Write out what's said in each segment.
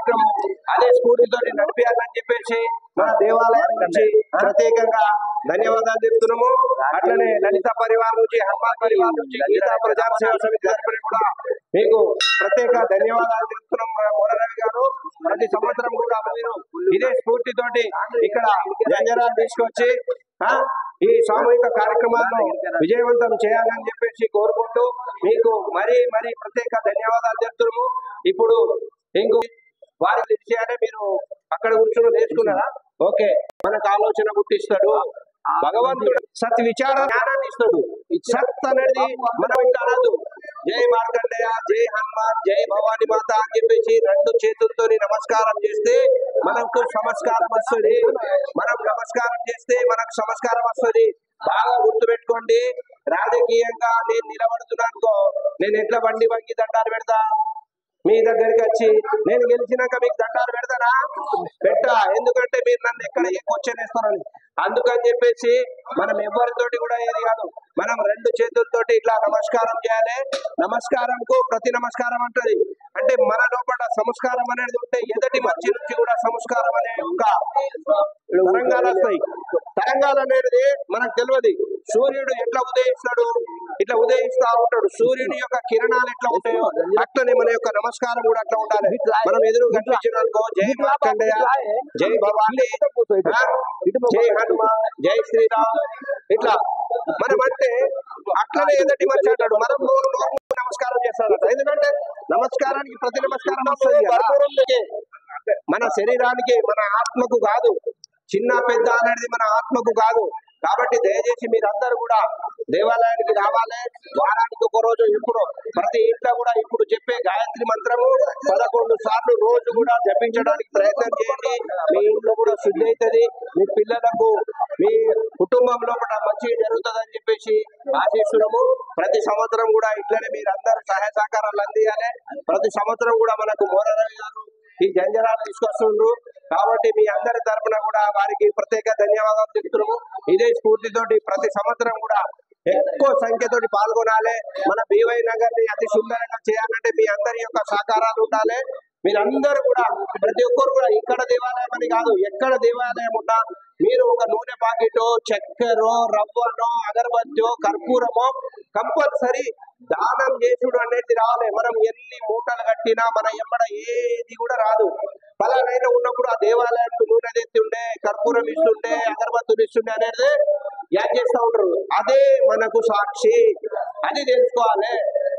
కార్యక్రమం అదే స్ఫూర్తితో నడిపించాలని చెప్పేసి మన దేవాలయం నుంచి ప్రత్యేకంగా ధన్యవాదాలు చెప్తున్నాము. అట్లనే లలిత పరివార్ నుంచి, హనుమాన్ పరివార్ నుంచి, గీతా ప్రచార సేవా సమితి తరపున కూడా మీకు ప్రత్యేక ధన్యవాదాలు చెప్తున్నాం. మోరరవి గారు ప్రతి సంవత్సరం కూడా మీరు ఇదే స్ఫూర్తితోటి ఇక్కడ జంజరాలు తీసుకొచ్చి ఈ సామూహిక కార్యక్రమాలను విజయవంతం చేయాలని చెప్పేసి కోరుకుంటూ మీకు మరీ ప్రత్యేక ధన్యవాదాలు చెప్తున్నాము. ఇప్పుడు ఇంకో వారి విషయాన్ని మీరు అక్కడ కూర్చొని నేర్చుకున్నారా? ఓకే, మనకు ఆలోచన పుట్టిస్తాడు భగవంతుడు, సత్ విచార జ్ఞానాన్ని ఇస్తాడు. సత్ అనేది మనం ఇంకా అనదు జై మార్కండేయ, జై హనుమాన్, జై భవానీ మాత అని చెప్పేసి రెండు చేతులతో నమస్కారం చేస్తే మనకు సంస్కారం వస్తుంది. మనం నమస్కారం చేస్తే మనకు సంస్కారం వస్తుంది. బాగా గుర్తుపెట్టుకోండి. రాజకీయంగా నేను నిలబడుతున్నానుకో, నేను ఎట్లా బండి వంగి దండాలు పెడతా? మీ దగ్గరికి వచ్చి నేను గెలిచినాక మీకు దండాలు పెడతానా? పెట్టా. ఎందుకంటే మీరు నన్ను ఎక్కడ క్వశ్చన్ వేస్తారని. అందుకని చెప్పేసి మనం ఎవరితోటి కూడా ఏది కాదు, మనం రెండు చేతులతోటి ఇట్లా నమస్కారం చేయాలి. నమస్కారంకు ప్రతి నమస్కారం అంటది. అంటే మన లోపల సంస్కారం అనేది ఉంటే ఎదటి మనిషి నుంచి కూడా సంస్కారం అనే ఒక తరంగాలు వస్తాయి. తరంగాలు అనేది మనకు తెలియదు. సూర్యుడు ఎట్లా ఉదయిస్తాడు, ఇట్లా ఉదయిస్తా ఉంటాడు. సూర్యుని యొక్క కిరణాలు ఎట్లా ఉంటాయో అట్లనే మన యొక్క నమస్కారం కూడా అట్లా ఉండాలి. మనం ఎదురు కనిపించినాకో జై మార్కండేయ, జై భవానీ, జై హనుమాన్, జై శ్రీరామ్ ఇట్లా మనం అంటే అట్లనే ఎదటి మనిషి అంటాడు. మనం నమస్కారం చేస్తాడట. ఎందుకంటే నమస్కారానికి ప్రతి నమస్కారం వస్తుంది. మన శరీరానికి, మన ఆత్మకు కాదు. చిన్న పెద్ద అనేది మన ఆత్మకు కాదు. కాబట్టి దయచేసి మీరందరూ కూడా దేవాలయానికి రావాలి. వారానికి ఒక రోజు ఇప్పుడు ప్రతి ఇంట్లో కూడా ఇప్పుడు చెప్పే గాయత్రి మంత్రము 11 సార్లు రోజు కూడా జపించడానికి ప్రయత్నం చేయండి. మీ ఇంట్లో కూడా శుద్ధి అవుతుంది. మీ పిల్లలకు, మీ కుటుంబంలో కూడా మంచి జరుగుతుందని చెప్పేసి ఆశిస్తున్నాము. ప్రతి సంవత్సరం కూడా ఇట్లనే మీరందరూ సహాయ సహకారాలు అందియాలి. ప్రతి సంవత్సరం కూడా మనకు మోరరవి గారు ఈ జంజరాలు తీసుకొస్తుండ్రు. కాబట్టి మీ అందరి తరఫున కూడా వారికి ప్రత్యేక ధన్యవాదాలు చెప్తున్నాము. ఇదే స్ఫూర్తితోటి ప్రతి సంవత్సరం కూడా ఎక్కువ సంఖ్యతోటి పాల్గొనాలి. మన బీవై నగర్ ని అతి సుందరంగా చేయాలంటే మీ అందరి యొక్క సహకారాలు ఉండాలి. మీరందరూ కూడా ప్రతి ఒక్కరు కూడా ఇక్కడ దేవాలయం అని కాదు, ఎక్కడ దేవాలయం ఉన్నా మీరు ఒక నూనె ప్యాకెటో, చక్కెరో, రవ్వనో, అగరబత్తో, కర్పూరమో కంపల్సరీ దానం చేసుడు అనేది రావాలి. మనం ఎన్ని మూటలు కట్టినా మన ఎమ్మడ ఏది కూడా రాదు. పలానైనా ఉన్నప్పుడు ఆ దేవాలయానికి నూనె తెస్తుండే, కర్పూరం ఇస్తుండే, అగరబత్తులు ఇస్తుండే అనేది యాడ్ చేస్తూ ఉంటారు. అదే మనకు సాక్షి. అది తెలుసుకోవాలి.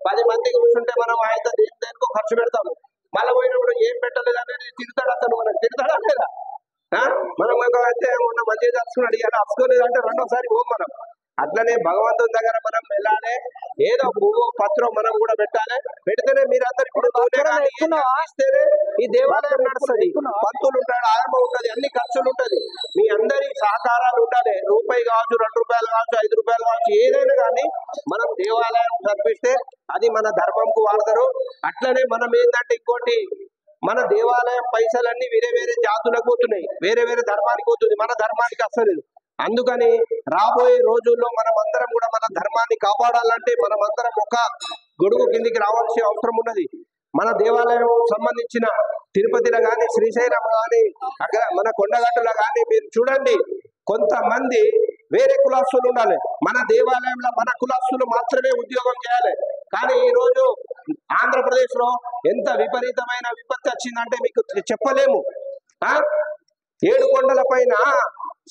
10 మందికి కూర్చుంటే మనం ఆయన దేనికో ఖర్చు పెడతాము. మళ్ళీ పోయినప్పుడు ఏం పెట్టలేదు అనేది తిడతాడు. అతను మనకు తిడతాడా లేదా? మనం అయితే మొన్న మంచిగా దర్శకుని అడిగారు, అచ్చుకోలేదు అంటే రెండోసారి పోం మనం. అట్లనే భగవంతుని దగ్గర మనం వెళ్ళాలి. ఏదో పువ్వు పత్రం మనం కూడా పెట్టాలి. పెడితేనే మీరందరూ ఇప్పుడు ఇస్తేనే ఈ దేవాలయం నడుస్తుంది. పంతులు ఉంటాడు, ఆయమ్మ ఉంటది, అన్ని ఖర్చులు ఉంటది. మీ అందరి సహకారాలు ఉండాలి. రూపాయి కావచ్చు, 2 రూపాయలు కావచ్చు, 5 రూపాయలు కావచ్చు, ఏదైనా కానీ మనం దేవాలయం జరిపిస్తే అది మన ధర్మంకు వాడతారు. అట్లనే మనం ఏంటంటే ఇంకోటి, మన దేవాలయం పైసలన్నీ వేరే జాతులకు పోతున్నాయి, వేరే ధర్మానికి పోతుంది. మన ధర్మానికి అసలు. అందుకని రాబోయే రోజుల్లో మనం అందరం కూడా మన ధర్మాన్ని కాపాడాలంటే మనం అందరం ఒక గొడుగు కిందికి రావాల్సిన అవసరం ఉన్నది. మన దేవాలయం సంబంధించిన తిరుపతిలో కానీ, శ్రీశైలం కానీ, అక్కడ మన కొండగట్టులో కానీ మీరు చూడండి, కొంతమంది వేరే కులాస్తులు ఉండాలి. మన దేవాలయంలో మన కులాస్తులు మాత్రమే ఉద్యోగం చేయాలి. కానీ ఈ రోజు ఆంధ్రప్రదేశ్ లో ఎంత విపరీతమైన విపత్తు వచ్చిందంటే మీకు చెప్పలేము. 7 కొండల పైన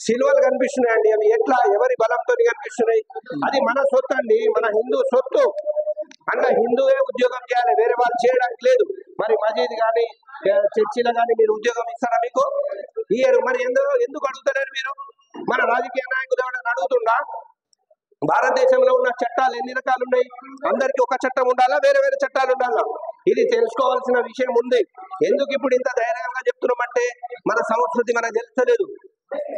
సిలువలు కనిపిస్తున్నాయండి. అవి ఎట్లా, ఎవరి బలంతో కనిపిస్తున్నాయి? అది మన సొత్తు అండి, మన హిందూ సొత్తు. అంటే హిందువే ఉద్యోగం చేయాలి, వేరే వాళ్ళు చేయడానికి లేదు. మరి మసీద్ కానీ, చర్చిలో కానీ మీరు ఉద్యోగం ఇస్తారా? మీకు ఇయ్యరు. మరి ఎందుకు అడుగుతలేరు మీరు? మన రాజకీయ నాయకులు ఎవరైనా అడుగుతుందా? భారతదేశంలో ఉన్న చట్టాలు ఎన్ని రకాలు ఉన్నాయి? అందరికి ఒక చట్టం ఉండాలా, వేరే చట్టాలు ఉండాలా? ఇది తెలుసుకోవాల్సిన విషయం ఉంది. ఎందుకు ఇప్పుడు ఇంత ధైర్యంగా చెప్తున్నామంటే మన సంస్కృతి మనకు తెలుస్తలేదు.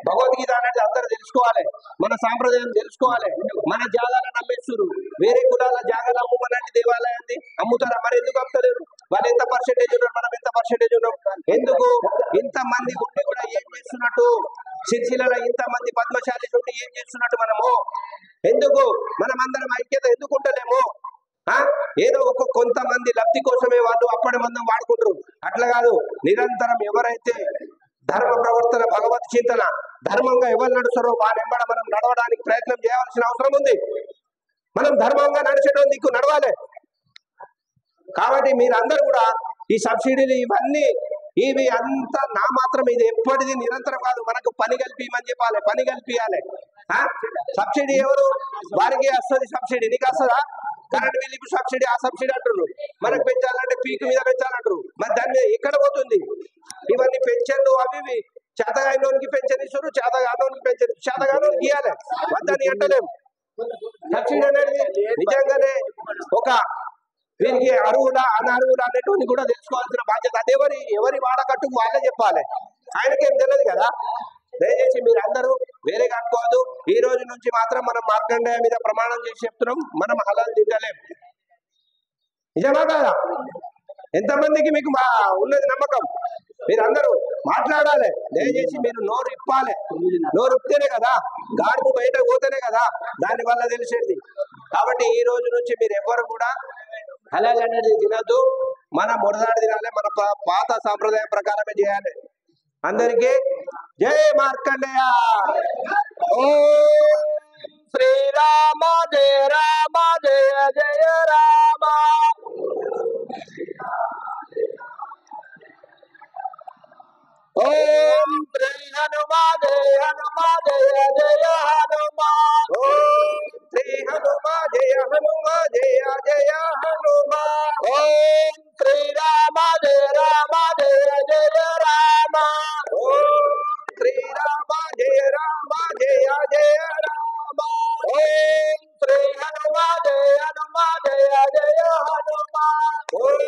భగవద్గీత అనేది అందరూ తెలుసుకోవాలి. మన సాంప్రదాయం తెలుసుకోవాలి. మన జాగాలను అమ్మేస్తున్నారు. వేరే కులాల జాగాలు అమ్ముమనండి, దేవాలయాన్ని అమ్ముతారా? మరి ఎందుకు అమ్ముతలేరు? వాళ్ళు ఎంత పర్సెంటేజ్ ఉన్నారు, మనం ఎంత పర్సెంటేజ్ ఉన్నాం? ఎందుకు ఇంతమంది ఉండి కూడా ఏం చేస్తున్నట్టు? సిరిసిల్లలో ఇంతమంది పద్మశాలి నుండి ఏం చేస్తున్నట్టు మనము? ఎందుకు మనమందరం ఐక్యత ఎందుకు ఉంటలేము? ఏదో కొంతమంది లబ్ధి కోసమే వాళ్ళు అప్పటి మందం వాడుకుంటారు. అట్లా కాదు, నిరంతరం ఎవరైతే ధర్మ ప్రవర్తన, భగవత్ చింతన, ధర్మంగా ఎవరు నడుస్తారో వాళ్ళెంబడ మనం నడవడానికి ప్రయత్నం చేయాల్సిన అవసరం ఉంది. మనం ధర్మంగా నడిచేటోని దిక్కు నడవాలి. కాబట్టి మీరందరూ కూడా ఈ సబ్సిడీలు ఇవి అంతా నా మాత్రం, ఇది ఎప్పటిది నిరంతరం కాదు. మనకు పని కల్పిమని చెప్పాలి, పని కల్పియాలి. సబ్సిడీ ఎవరు వారికి వస్తుంది సబ్సిడీ, నీకు వస్తుందా? కరెంట్ బిల్లుకు సబ్సిడీ, ఆ సబ్సిడీ అంటున్నారు. మనకు పెంచాలంటే పీకు మీద పెంచాలంటారు. మరి దాన్ని ఎక్కడ పోతుంది? ఇవన్నీ పెన్షన్లు అవి చేతగానోనికి పెన్షన్ ఇస్తారు, చేతగానోనికి పెన్షన్, చేతగానోనికి ఇవ్వాలి, వద్దని అంటలేము. సబ్సిడీ అనేది నిజంగానే ఒక వీరికి అరువులా అనర్హులా అనేటువంటి కూడా తెలుసుకోవాల్సిన బాధ్యత. అది ఎవరి వాడకట్టుకు వాళ్ళే చెప్పాలి, ఆయనకేం తెలియదు కదా. దయచేసి మీరందరూ వేరే కట్టుకోవద్దు. ఈ రోజు నుంచి మాత్రం మనం మార్కండేయ మీద ప్రమాణం చేసి చెప్తున్నాం, మనం హలాల్ తినలేం. నిజమా కాదా? ఎంతమందికి మీకు ఉన్నది నమ్మకం? మీరందరూ మాట్లాడాలి. దయచేసి మీరు నోరు ఇప్పాలి. నోరు ఇప్తేనే కదా, గాడుపు బయట పోతేనే కదా దాని వల్ల తెలిసేది. కాబట్టి ఈ రోజు నుంచి మీరు ఎవ్వరు కూడా హలాల్ అనేది తినద్దు. మన మొదటి తినాలి, మన పాత సాంప్రదాయం ప్రకారమే చేయాలి. అందరికీ జై మార్కండేయ. ఓం శ్రీరామ జయ రామ జయ జయ రామ. ఓం శ్రీ హనుమా జయ హనుమా జయ జయ హనుమా. ఓం శ్రీ హనుమా జయ హనుమా జయ జయ హనుమా. ఓం శ్రీరామ జయ రామ జయ జయ రామ. ఓం శ్రీరామ జయ రామ జయ జయ రామ. ఓం శ్రీ హనుమా జయ హనుమా జయ జయ హనుమా. ఓం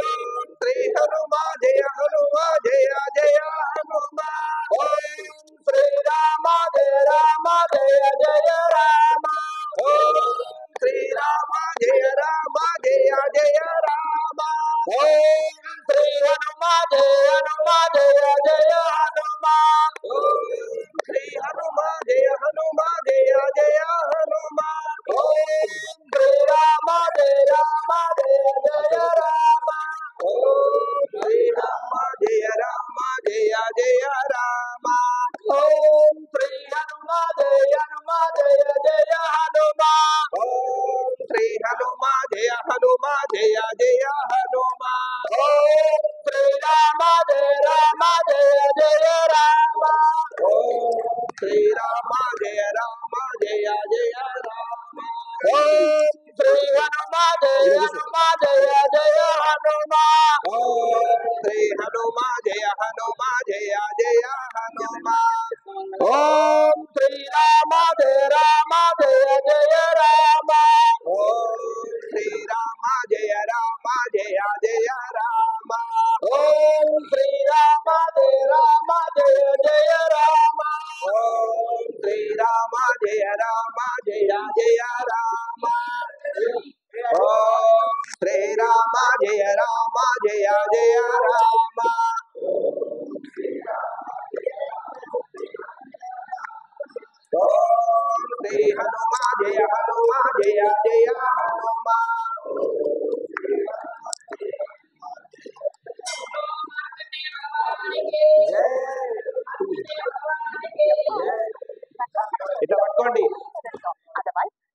శ్రీ హనుమా జయ హనుమా జయ జయ హనుమా. ఓం శ్రీరామ జయ రామ జయ జయ రామ. ఓం శ్రీరామ జయ రామ జయ జయ రామ. ఓం శ్రీ హనుమా జయ హనుమా జయ జయ హనుమా. ఓం శ్రీ హనుమా జయ హనుమా జయ జయ హనుమా. ఓం శ్రీరామ జయ రామ జయ జయ రామ. ఓం శ్రీరామ జయ రామ జయ జయ రామ. ఓం శ్రీ హనుమా జయ హనుమా జయ జయ హనుమా. ఓం శ్రీ హనుమా జయ హనుమా జయ జయ హనుమా. ఓం శ్రీరామ జయ రామ జయ జయ రామ. ఓం శ్రీరామ జయ రామ జయ జయ రామ. ఓం శ్రీ హనుమా జయ హనుమా జయ జయ హనుమా. ఓం శ్రీ హనుమా జయ హనుమా జయ జయ హనుమా. ఓం శ్రీరామ జయ రామ జయ జయ రామ. ఓం శ్రీరామ జయ రామ జయ జయ రామ. ఓం శ్రీరామ జయ రామ జయ జయ రామ. ఓం శ్రీరామ జయ రామ జయ జయ రామ. ఓం శ్రీరామ జయ రామ జయ జయ రామ. ఓం శ్రీ హనుమా జయ హనుమా జయ జయ హనుమా. ఇట్లా పట్టుకోండి.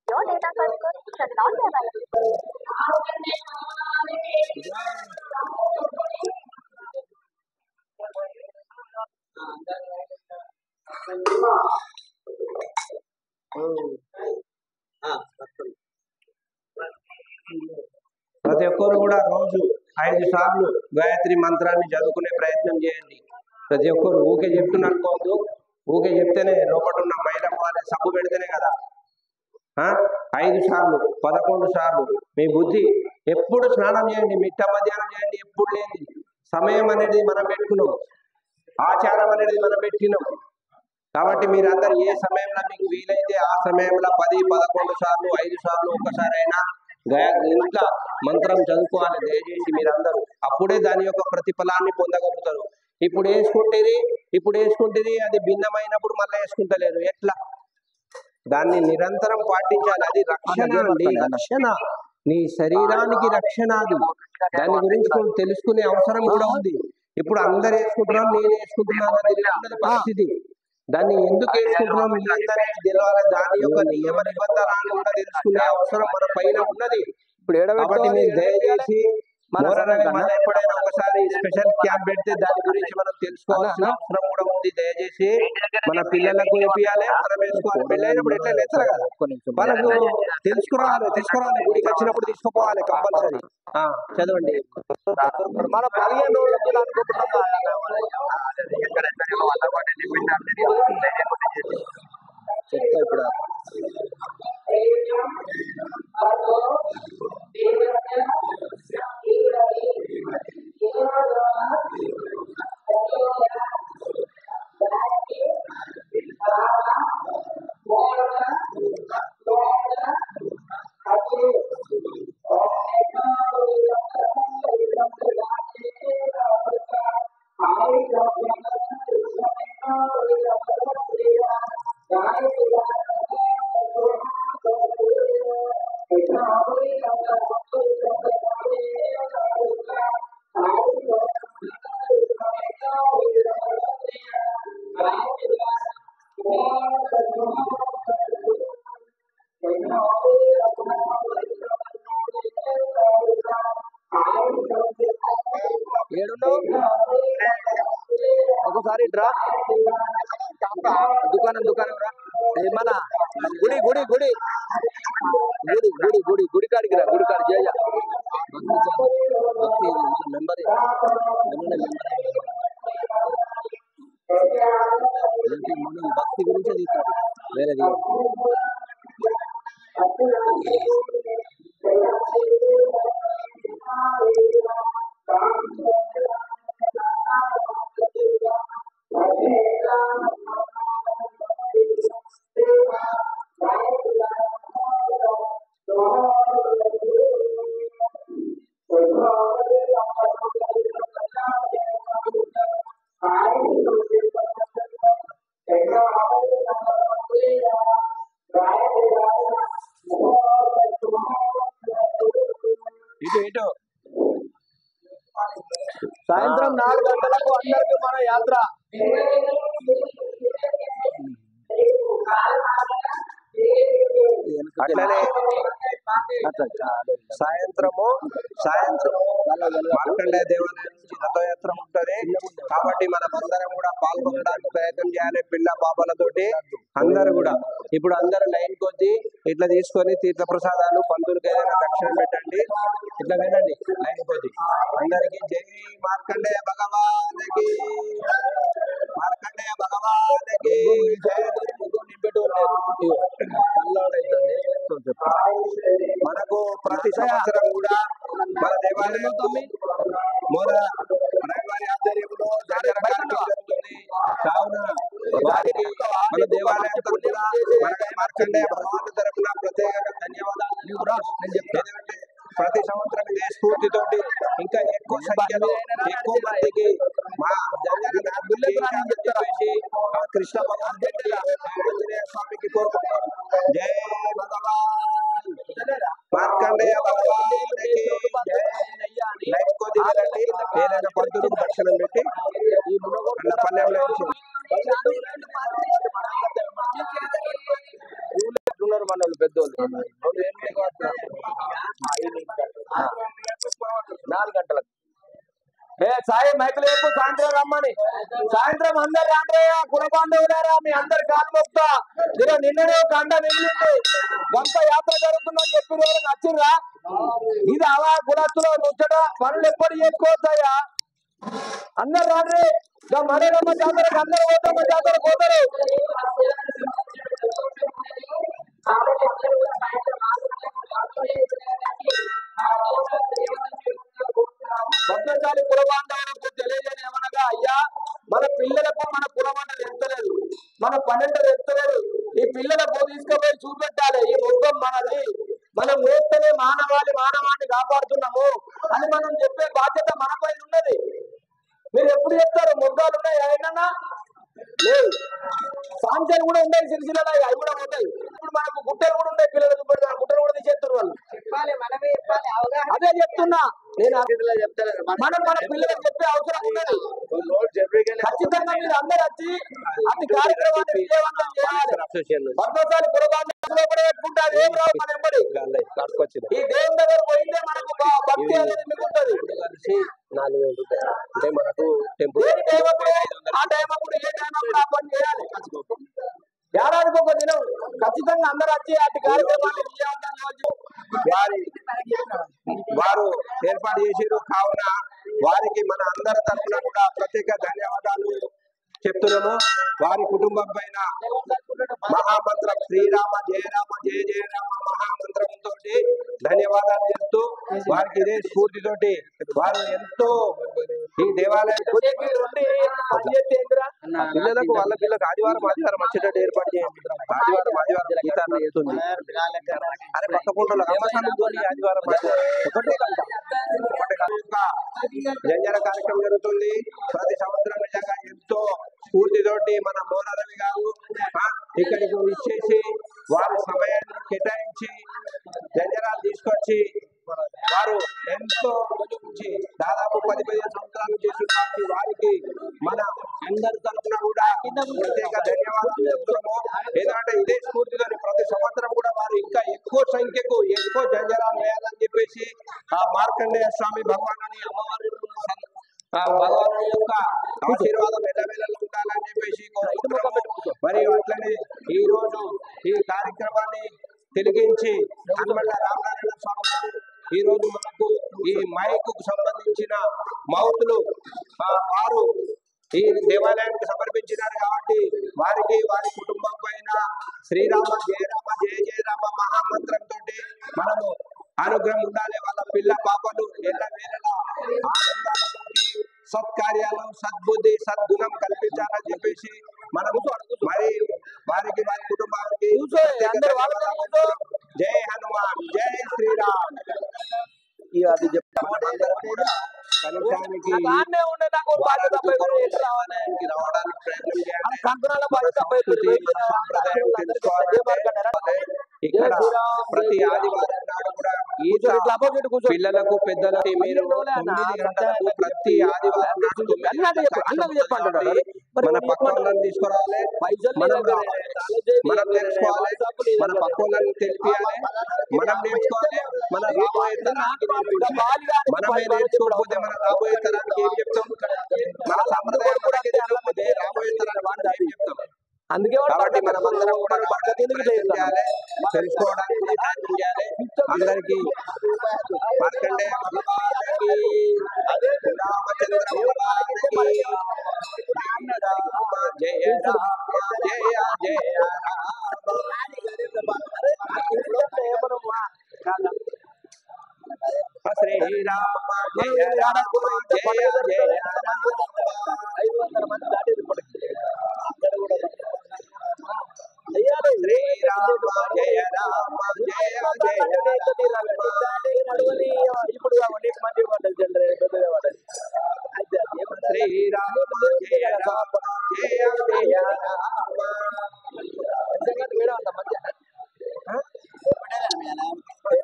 Your data circle should not be available. ప్రతి ఒక్కరు కూడా రోజు 5 సార్లు గాయత్రి మంత్రాన్ని చదువుకునే ప్రయత్నం చేయండి. ప్రతి ఒక్కరు ఊకే చెప్తున్నాను పోదు, ఊకే చెప్తేనే లోపల ఉన్న మైల పోవాలి, సబ్బు పెడితేనే కదా. 5 సార్లు 11 సార్లు మీ బుద్ధి ఎప్పుడు స్నానం చేయండి, మిట్ట మధ్యాహ్నం చేయండి, ఎప్పుడు లేని సమయం అనేది మనం పెట్టుకున్నాం, ఆచారం అనేది మనం పెట్టినాం. కాబట్టి మీరందరూ ఏ సమయంలో మీకు వీలైతే ఆ సమయంలో 10, 11 సార్లు 5 సార్లు ఒక్కసారి అయినా ఇంట్లో మంత్రం చదువుకోవాలి. దయచేసి మీరందరూ అప్పుడే దాని యొక్క ప్రతిఫలాన్ని పొందగలుగుతారు. ఇప్పుడు వేసుకుంటుంది అది భిన్నమైనప్పుడు మళ్ళీ వేసుకుంటలేరు. ఎట్లా? దాన్ని నిరంతరం పాటించాలి. అది రక్షణ అండి, రక్షణ. నీ శరీరానికి రక్షణ అది. దాని గురించి నువ్వు తెలుసుకునే అవసరం కూడా ఉంది. ఇప్పుడు అందరు వేసుకుంటున్నాం, నేను వేసుకుంటున్నాను తెలియదు పరిస్థితి. దాన్ని ఎందుకు వేసుకుంటున్నాం ఏంటనేది తెలియాలి. దాని యొక్క నియమ నిబంధనలు కూడా తెలుసుకునే అవసరం మన పైన ఉన్నది. కాబట్టి మీరు దయచేసి ఎప్పుడైనా ఒకసారి స్పెషల్ క్యాంప్ పెడితే దాని గురించి మనం తెలుసుకోవాల్సిన అవసరం కూడా ఉంది. దయచేసి మన పిల్లలకు వేపియాలి, మనం వేసుకోవాలి. పెళ్ళైనప్పుడు ఎట్లా లేచరు కదా, వాళ్ళకు తీసుకురావాలి. గుడికి వచ్చినప్పుడు తీసుకుపోవాలి కంపల్సరీ. చదవండి. మన 15 రోజులు అనుకుంటున్నాం. చెప్తా ఇప్పుడు ఒకసారి డ్రా దుకాణం రా మన గుడి కాడికి రా. గుడి కాడి జయ మెంబర్ మనం భక్తి గురించే తీస్తాడు, వేరేది. ఇటు సాయంత్రం 4 గంటలకు అందరికి మన యాత్ర. అట్లనే సాయంత్రము మార్కండేయ దేవాలయం నుంచి రథయాత్ర ఉంటది. కాబట్టి మనం అందరం కూడా పాల్గొనడానికి ప్రయత్నం చేయాలి. పిల్ల పాపలతోటి అందరు కూడా. ఇప్పుడు అందరు లైన్ కొద్ది ఇట్లా తీసుకొని తీర్థ ప్రసాదాలు పంతులకి ఏదైనా దక్షిణ పెట్టండి. ఇట్లా వెళ్ళండి లైన్ కొద్ది. అందరికి జై మార్కండేయ భగవానికి, మార్కండేయ భగవానికి జై. మనకు ప్రతి సంవత్సరం కూడా మన దేవాలయం వారి ఆధ్వర్యంలో జాతర జరుగుతుంది. కావున వారికి మన దేవాలయం తరఫున మార్కండేయ భగవాన్ తరఫున ప్రత్యేకంగా ధన్యవాదాలు. ఎందుకంటే ప్రతి సంవత్సరం ఇదే స్ఫూర్తితోటి ఇంకా ఎక్కువ సంఖ్యలో ఎక్కువ మందికి మా చెప్పేసి కృష్ణ భగవాన్ ఆంజనేయ స్వామికి కోరుకుంటాం. జై భగవాన్ మార్కండేయ భగవానికి లైన్ కొద్ది వెళ్ళండి. ఏదైనా పంతులకు దర్శనం పెట్టి అన్న పల్లెంలో ఉన్నారు మన పెద్దోళ్ళు. 4 గంటలకు సాయి మైకులు వైపు సాయంత్రం రమ్మని. సాయంత్రం అందరు రాండ్రయ్య కులబాంధవులారా, మీ అందరు కాలు మొక్తా. నిన్ననే ఒక అండ మిగిలింది. గంట యాత్ర జరుగుతుందని చెప్పి రోజు నచ్చిందా? ఇది అలా కులస్తులో ముచ్చట. పనులు ఎప్పుడు చేసుకోవచ్చాయా? అందరు రాండ్రి. మరేనమ్మ జాతరకు అందరు పోతామ్మ జాతరకు పోతారు. భద్రశాలి కుల బాంధవులకు తెలియజేయని ఏమనగా, అయ్యా మన పిల్లలకు మన కులమంట తెస్తలేదు, మన పన్నెండు తెస్తలేదు. ఈ పిల్లలకు తీసుకుపోయి చూపెట్టాలి. ఈ మొత్తం మనది, మనం వేస్తేనే మానవాన్ని కాపాడుతున్నాము అని మనం చెప్పే బాధ్యత మన పైన ఉన్నది. మీరు ఎప్పుడు చెప్తారు? మొగ్గాలు ఉన్నాయి అయినా లేదు. సాంక్షలు కూడా ఉన్నాయి, సిరిసిల్ల అవి కూడా ఉంటాయి. ఇప్పుడు మనకు గుట్టలు కూడా ఉంటాయి, పిల్లలు చూపెడతారు, గుట్టలు కూడా తీసేస్తారు వాళ్ళు. అదే చెప్తున్నా నేను, మనం మన పిల్లలకు చెప్పే అవసరం ఉన్నది. ఖచ్చితంగా మీరు అందరూ వచ్చి అతి కార్యక్రమాన్ని విజయవంతం చేయాలి. పద్మశాలి పురబాంధలో పెట్టుకుంటే అది ఏం రావు మన ఎంబడి. ఈ దేవుని దగ్గర పోయిందే మనకు భక్తి అనేది మిగులుతుంది. 4,000 రూపాయలు అంటే మనకు టెంపుల్ ఏ టైం అప్పుడు ఆ టైం అప్పుడు ఏ టైం అప్పుడు ఆ పని చేయాలి. ఏడాదికి ఒక దినం ఖచ్చితంగా అందరూ వచ్చి అటు కార్యక్రమాన్ని విజయవంతం వారు ఏర్పాటు చేసారు. కావున వారికి మన అందరి తరఫున కూడా ప్రత్యేక ధన్యవాదాలు చెప్తున్నాము. వారి కుటుంబం పైన మహామంత్రం శ్రీరామ జయ రామ జయ జయ రామ మహామంత్రంతో ధన్యవాదాలు చెప్తూ వారికి ఇదే స్ఫూర్తితోటి వారు ఎంతో ఈ దేవాలయం పిల్లలకు వాళ్ళ పిల్లలకు ఆదివారం వచ్చేటట్టు ఏర్పాటు చేయండి. ఆదివారం గీతాన్ని వెళ్తుంది. అరే పక్కకుండా ఆదివారం ఒకటే జంజన కార్యక్రమం జరుగుతుంది ప్రతి సంవత్సరం. నిజంగా ఎంతో స్ఫూర్తితోటి మన మోన రవి గారు ఇక్కడికి ఇచ్చేసి వారి సమయాన్ని కేటాయించి జంజనాలు తీసుకొచ్చి వారు ఎంతో నుంచి దాదాపు 10-15 సంవత్సరాలు చేస్తున్నారు. వారికి మన అందరి తరఫున కూడా ప్రత్యేక ధన్యవాదాలు చెప్తున్నాము. ఎందుకంటే ఇదే స్ఫూర్తితోని ప్రతి సంవత్సరం కూడా వారు ఇంకా ఎక్కువ సంఖ్యకు ఎక్కువ జంజనాలు వేయాలని చెప్పేసి ఆ మార్కండేయ స్వామి భగవానుని అమ్మవారి భగవాను యొక్క ఆశీర్వాదం ఎల్లవేళలో ఉండాలని చెప్పేసి కోరుకుంటున్నాము. మరియు అట్లనే ఈ రోజు ఈ కార్యక్రమాన్ని తిరిగించి హనుమల్ల రామనారాయణ స్వామి గారు ఈ రోజు మనకు ఈ మైక్ కు సంబంధించిన మౌతులు వారు ఈ దేవాలయానికి సమర్పించినారు. కాబట్టి వారికి వారి కుటుంబం పైన శ్రీరామ జయ రామ జయ జయ రామ మహామంత్రంతో మనము అనుగ్రహం ఉండాలి. వాళ్ళ పిల్ల పాపలు ఎల్ల వేళలా ఆనందాలతోటి సత్కార్యాలు సద్బుద్ధి సద్గుణం కల్పించాలని చెప్పేసి మనము మరి వారికి వారి కుటుంబానికి జై హనుమాన్ జై శ్రీరామ్ అది చెప్తాము. కూడా కనీసానికి రావడానికి ప్రయత్నం చేయాలి. ఇక్కడ ప్రతి ఆదివారం నాడు కూడా పిల్లలకు పెద్దలకి మీరు 9 గంటలకు ప్రతి ఆదివారం నాడు మన పక్క వాళ్ళని తీసుకురావాలి. మనం తెలుసుకోవాలి, మన పక్క వాళ్ళని తెలిపియాలి, మనం నేర్చుకోవాలి. మన రాబోయే తరానికి మనమే నేర్చుకోకపోతే మన రాబోయే తరానికి ఏం చెప్తాం? మన సంప్రదాయం కూడా తెలియకపోతే రాబోయే తరానికి ఏం చెప్తాం? అందుకే కాబట్టి మనం అందరం కూడా చేయాలి, తెలుసుకోవడానికి ప్రయత్నం చేయాలి. అందరికి మార్కండేయ భగవానుకి రామచంద్ర భగవానుకి జయ రామ జయ జయ శ్రీరామ జయ రామ జయ జయ శ్రీరామ జయ రామ జయ జయ ఇప్పుడు మంది పడ్డది శ్రీరామ జయ రామ జయ జయ రామ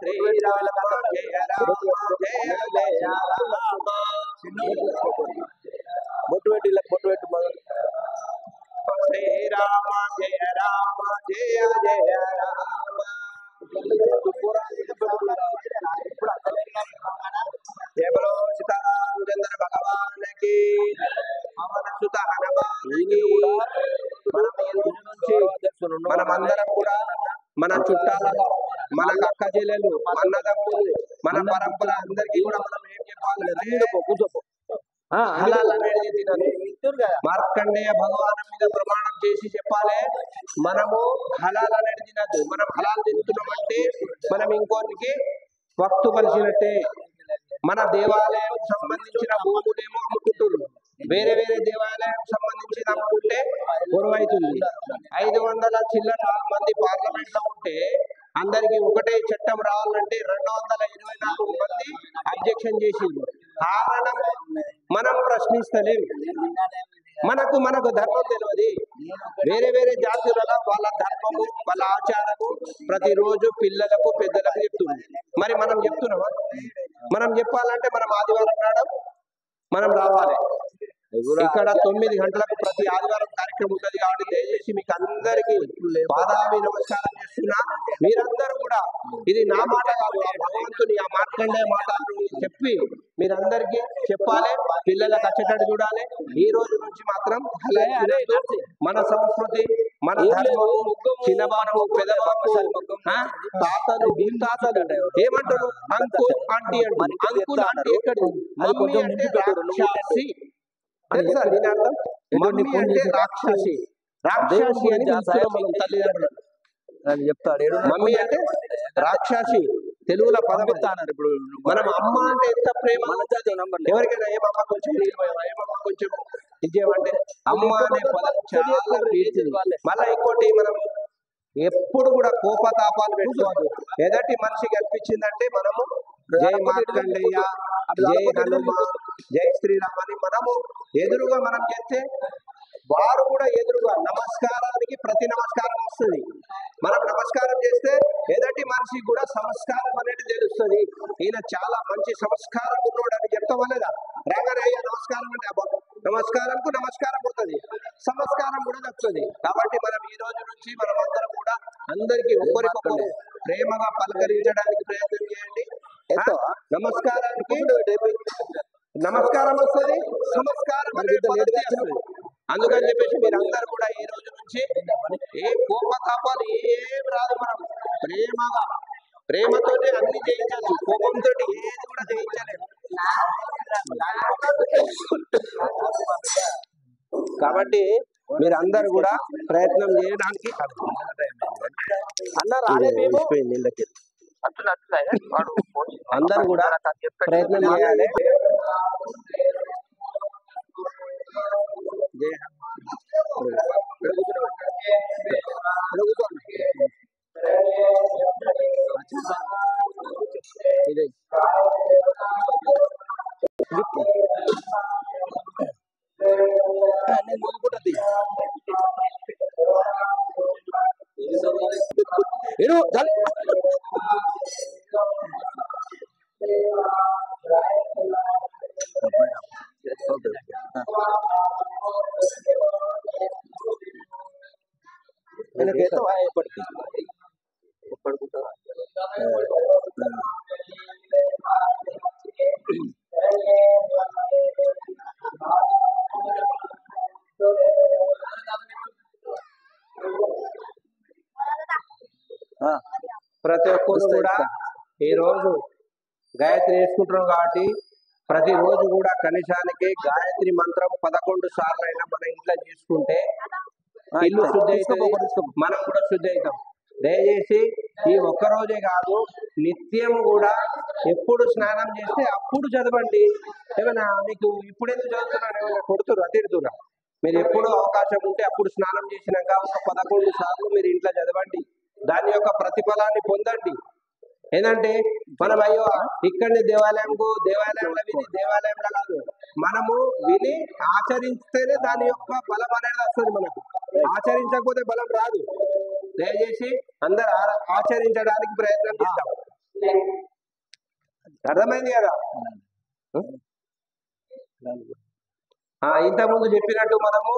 శ్రీరామ జయ రామ జయ జయ రామ బొట్టు పెట్టి శ్రీరామ జయ రామ జయ జయ రామ జయ బలో సీతారామచంద్ర భగవానికి పవన సుత హనుమానికి మనమందరం కూడా మన చుట్టాలలో మన అక్క చెల్లెలు అన్నదమ్ములు మన పరంపర అందరికీ కూడా మనం ఏం చెప్పాలంటే మార్కండేయ భగవాన్ మీద ప్రమాణం చేసి చెప్పాలి. మనము హలాల్ అనేది తినద్దు. మనం హలాల్ తింటున్నామంటే మనం ఇంకోరికి వక్తు పలిచినట్టే. మన దేవాలయం సంబంధించిన భూములేమో అమ్ముకుంటున్నారు, వేరే వేరే దేవాలయం సంబంధించిన అమ్ముకుంటే గొడవైతుంది. 500 చిల్లర మంది పార్లమెంట్ లో ఉంటే అందరికి ఒకటే చట్టం రావాలంటే 224 మంది అబ్జెక్షన్ చేసింది. కారణం మనం ప్రశ్నిస్తలేం. మనకు ధర్మం తెలియదు. వేరే వేరే జాతులలో వాళ్ళ ధర్మము వాళ్ళ ఆచారము ప్రతిరోజు పిల్లలకు పెద్దలకు చెప్తున్నారు. మరి మనం చెప్తున్నామా? మనం చెప్పాలంటే మనం ఆదివారం నాడు మనం రావాలి. ఇక్కడ 9 గంటలకు ప్రతి ఆదివారం కార్యక్రమం ఉంటుంది. కాబట్టి దయచేసి మీకు అందరికీ పాదాభి నమస్కారం చేస్తున్నా. మీరందరూ కూడా ఇది నా మాట కాదు, ఆ భగవంతుని ఆ మార్కండేయ మాట చెప్పి మీరందరికీ చెప్పాలి. పిల్లలకు వచ్చేటట్టు చూడాలి. ఈ రోజు నుంచి మాత్రం మన సంస్కృతి మన ధర్మము చిన్నబాబు పెద్దబాబు తాతలు తాతలు ఏమంటారు అంకుల్ ఆంటీ అంటారు. అంకుల్ ఆంటీ ఎక్కడ మమ్మీ అంటే రాక్షసి తెలుసా దీని అర్థం? మమ్మీ అంటే రాక్షసి. రాక్షసి అని తెలుసుకున్నాం మనం తల్లిదండ్రులు చెప్తాడు. మమ్మీ అంటే రాక్షసి తెలుగులో పదం చెప్తాన్నారు. ఇప్పుడు మనం అమ్మ అంటే ఎంత ప్రేమ. ఎవరికైనా ఏమమ్మ కొంచెం ఏమమ్మ కొంచెం ఇచ్చేవంటే అమ్మ అనే పదం చాలా ప్రీతిది. మళ్ళీ ఇంకోటి మనం ఎప్పుడు కూడా కోపతాపాలు పెట్టుకోవద్దు. ఎదటి మనిషికి అనిపించిందంటే మనము జై మార్కండేయ, జై హనుమాన్, జై శ్రీరామ్ అని మనము ఎదురుగా మనం చేస్తే వారు కూడా ఎదురుగా నమస్కారానికి ప్రతి నమస్కారం వస్తుంది. మనం నమస్కారం చేస్తే ఎదటి మనిషికి కూడా సంస్కారం అనేది తెలుస్తుంది. ఈయన చాలా మంచి సంస్కారం ఉన్నాడు అని చెప్తాం లేదా? రాగానే అయ్యా నమస్కారం అంటే నమస్కారంకు నమస్కారం అవుతుంది, సంస్కారం కూడా దక్కుతుంది. కాబట్టి మనం ఈ రోజు నుంచి మనం అందరం కూడా అందరికీ ఒకరికొకరు ప్రేమగా పలకరించడానికి ప్రయత్నం చేయండి. నమస్కారానికి నమస్కారం వస్తుంది, సంస్కారం అనేది వస్తుంది. అందుకని చెప్పేసి మీరందరూ కూడా ఈ రోజు నుంచి ఏ కోపతాపాలు ఏం రాదు. మనం ప్రేమతోనే అన్ని జయించచ్చు. కోపంతో ఏది కూడా జయించలేదు. కాబట్టి మీరందరూ కూడా ప్రయత్నం చేయడానికి అన్నారు. అందరూ కూడా ప్రయత్నం చేయాలి. ఇదే నేను మొదలుకుంటుంది ప్రతి ఒక్కరు కూడా ఈ రోజు గాయత్రి వేసుకుంటున్నాం కాబట్టి ప్రతిరోజు కూడా కనీసానికి గాయత్రి మంత్రం 11 సార్లు అయినా మన ఇంట్లో చేసుకుంటే ఇల్లు శుద్ధి అవుతుంది, మనం కూడా శుద్ధి అవుతాం. దయచేసి ఈ ఒక్కరోజే కాదు, నిత్యం కూడా ఎప్పుడు స్నానం చేస్తే అప్పుడు చదవండి. ఏమైనా మీకు ఇప్పుడు ఎందుకు చదువుతున్నారు? ఏమైనా కొడుతున్నా తిడుతున్నా? మీరు ఎప్పుడు అవకాశం ఉంటే అప్పుడు స్నానం చేసినాక ఒక 11 సార్లు మీరు ఇంట్లో చదవండి. దాని యొక్క ప్రతిఫలాన్ని పొందండి. ఏంటంటే మనం అయ్యో ఇక్కడిని దేవాలయంలో విని దేవాలయంలో కాదు, మనము విని ఆచరిస్తేనే దాని యొక్క బలం అనేది వస్తుంది. మనకు ఆచరించకపోతే బలం రాదు. దయచేసి అందరు ఆచరించడానికి ప్రయత్నం చేద్దాం. అర్థమైంది కదా? ఇంతకుముందు చెప్పినట్టు మనము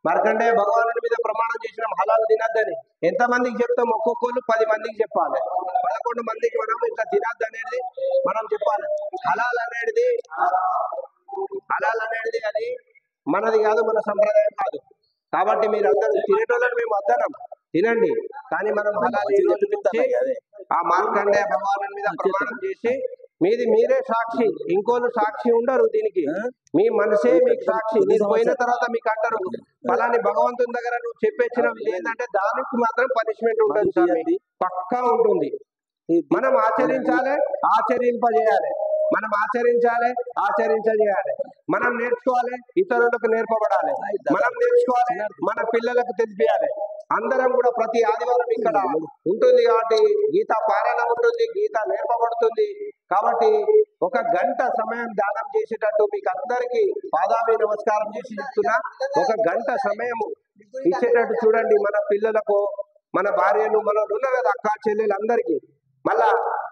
మార్కండేయ భగవానుడి మీద ప్రమాణం చేసినాం హలాలు తినద్దని. ఎంతమందికి చెప్తాం? ఒక్కొక్కరు 10 మందికి చెప్పాలి. 11 మందికి మనం ఇట్లా తినద్దు అనేది మనం చెప్పాలి. హలాల్ అనేది అది మనది కాదు, మన సంప్రదాయం కాదు. కాబట్టి మీరు అందరూ తినేటోళ్ళని మేము వద్దనం, తినండి. కానీ మనం హలాల్ ఈ రోజు నుంచి ఆ మార్కండేయ భగవానుడి మీద ప్రమాణం చేసి మీరే సాక్షి, ఇంకోళ్ళు సాక్షి ఉండరు దీనికి. మీ మనసే మీకు సాక్షి. మీరు పోయిన తర్వాత మీకు అంటారు ఫలాని భగవంతుని దగ్గర నువ్వు చెప్పేసిన ఏంటంటే దానికి మాత్రం పనిష్మెంట్ ఉంటుంది సార్, పక్కా ఉంటుంది. మనం ఆచరించాలి, ఆచరింపజేయాలి. మనం ఆచరించజేయాలి. మనం నేర్చుకోవాలి, ఇతరులకు నేర్పబడాలి. మనం నేర్చుకోవాలి, మన పిల్లలకు తెలిపియాలి. అందరం కూడా ప్రతి ఆదివారం ఇక్కడ ఉంటుంది కాబట్టి గీత పారాయణ ఉంటుంది, గీత నేర్పబడుతుంది. కాబట్టి ఒక గంట సమయం దానం చేసేటట్టు మీకు అందరికీ పాదాభి నమస్కారం చేసి చెప్తున్నా. ఒక గంట సమయం ఇచ్చేటట్టు చూడండి. మన పిల్లలకు, మన భార్యలు, మన ఉన్నారు కదా అక్క చెల్లెలందరికీ. మళ్ళా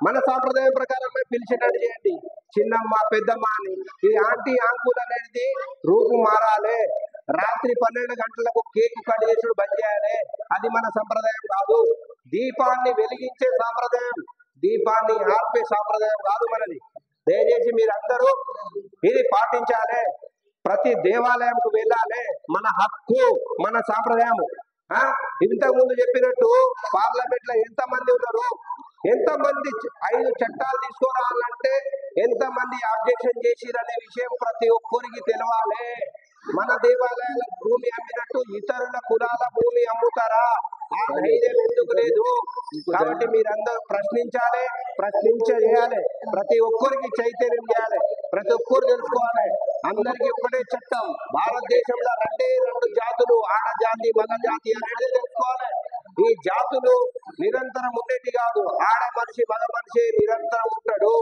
మన సాంప్రదాయం ప్రకారమే పిలిచేటట్టు చేయండి. చిన్నమ్మ, పెద్దమ్మ అని. ఈ ఆంటీ అంకుల్ అనేది రూపు మారాలి. రాత్రి 12 గంటలకు కేక్ కట్ చేసుడు బంద్ చేయాలి. అది మన సంప్రదాయం కాదు. దీపాన్ని వెలిగించే సాంప్రదాయం, దీపాన్ని ఆర్పే సాంప్రదాయం కాదు మనది. దయచేసి మీరందరూ ఇది పాటించాలి. ప్రతి దేవాలయంకు వెళ్ళాలి. మన హక్కు, మన సాంప్రదాయం. ఇంతకు ముందు చెప్పినట్టు పార్లమెంట్ లో ఎంతమంది ఉన్నారు, ఎంతమంది 5 చట్టాలు తీసుకురావాలంటే ఎంతమంది ఆబ్జెక్షన్ చేసిరనే విషయం ప్రతి ఒక్కరికి తెలవాలి. మన దేవాలయాల భూమి అమ్మినట్టు ఇతరుల కులాల భూమి అమ్ముతారా? ఆ ధైర్యం ఎందుకు లేదు? కాబట్టి మీరందరూ ప్రశ్నించాలి, ప్రశ్నించేయాలి. ప్రతి ఒక్కరికి చైతన్యం చేయాలి. ప్రతి ఒక్కరు తెలుసుకోవాలి. అందరికీ ఒకటే చట్టం. భారతదేశంలో 2 జాతులు, ఆడ జాతి, మగ జాతి అనేది తెలుసుకోవాలి. ఈ జాతులు నిరంతరం ఉండేటి కాదు. ఆడ మనిషి, మగ మనిషి నిరంతరం ఉంటాడు.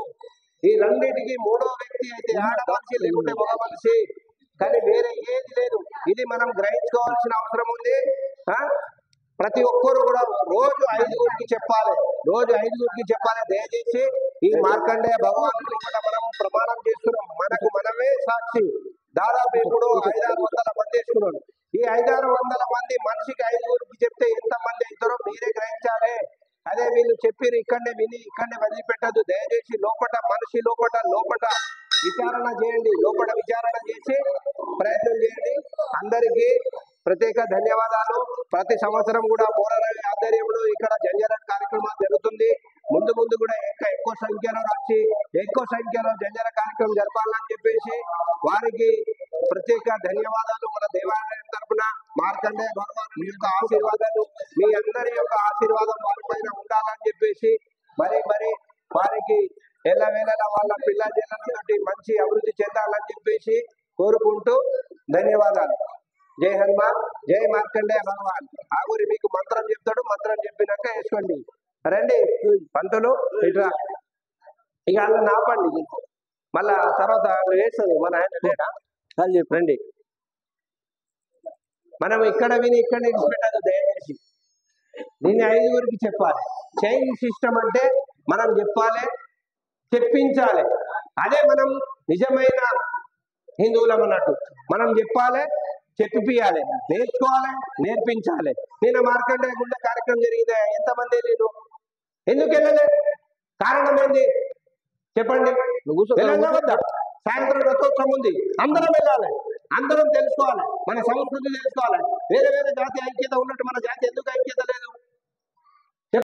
ఈ రెండింటికి మూడో వ్యక్తి అయితే ఆడ మనిషి, లేకుంటే మగ మనిషి. కానీ వేరే ఏది లేదు. ఇది మనం గ్రహించుకోవాల్సిన అవసరం ఉంది. ప్రతి ఒక్కరు కూడా రోజు 5గురికి చెప్పాలి. రోజు 5గురికి చెప్పాలి. దయచేసి ఈ మార్కండేయ భగవానుడు కూడా మనం ప్రమాణం చేస్తున్నాం. మనకు మనమే సాక్షి. దాదాపు ఇప్పుడు 500-600 మంది వేసుకున్నాం. ఈ 500-600 మంది మనిషికి 5గురికి చెప్తే ఎంత మంది అవుతారో మీరే గ్రహించాలి. అదే వీళ్ళు చెప్పిరు ఇక్కడనే విని ఇక్కడనే వదిలిపెట్టద్దు. దయచేసి లోపల మనిషి లోపల విచారణ చేయండి. లోపల విచారణ చేసి ప్రయత్నం చేయండి. అందరికీ ప్రత్యేక ధన్యవాదాలు. ప్రతి సంవత్సరం కూడా మోరరవి ఆధ్వర్యంలో ఇక్కడ జంజర కార్యక్రమాలు జరుగుతుంది. ముందు కూడా ఎక్కువ సంఖ్యలో వచ్చి ఎక్కువ సంఖ్యలో జంజర కార్యక్రమం జరపాలని చెప్పేసి వారికి ప్రత్యేక ధన్యవాదాలు. మన దేవాలయం తరఫున మార్కండేయ భగవాను యొక్క ఆశీర్వాదాలు, మీ అందరి యొక్క ఆశీర్వాదం వారిపైన ఉండాలని చెప్పేసి మరి వారికి ఎల్లవేళలా వాళ్ళ పిల్లలతోటి మంచి అభివృద్ధి చెందాలని చెప్పేసి కోరుకుంటూ ధన్యవాదాలు. జై హనుమాన్, జై మార్కండేయ భగవాన్. ఆగురి మీకు మంత్రం చెప్తాడు. మంత్రం చెప్పినాక వేసుకోండి. రండి పంతులు ఇట్లా ఇక అలా నాపండి. మళ్ళా తర్వాత వేస్తుంది మన ఆయన లేడా అని చెప్పండి. మనం ఇక్కడ విని ఇక్కడ పెట్టదు. దయచేసి దీన్ని 5గురికి చెప్పాలి. చైన్ సిస్టమ్ అంటే మనం చెప్పాలి, చెప్పించాలి. అదే మనం నిజమైన హిందువులం అన్నట్టు. మనం చెప్పాలి, చెప్పియాలి, నేర్చుకోవాలి, నేర్పించాలి. నేను మార్కండేయ గుండె కార్యక్రమం జరిగిందే, ఎంతమంది లేదు? ఎందుకు వెళ్ళలే? కారణం ఏంది చెప్పండి. వద్దా? సాయంత్రం రథోత్సవం ఉంది. అందరం వెళ్ళాలి, అందరం తెలుసుకోవాలి, మన సంస్కృతి తెలుసుకోవాలి. వేరే జాతి ఐక్యత ఉన్నట్టు మన జాతి ఎందుకు ఐక్యత లేదు?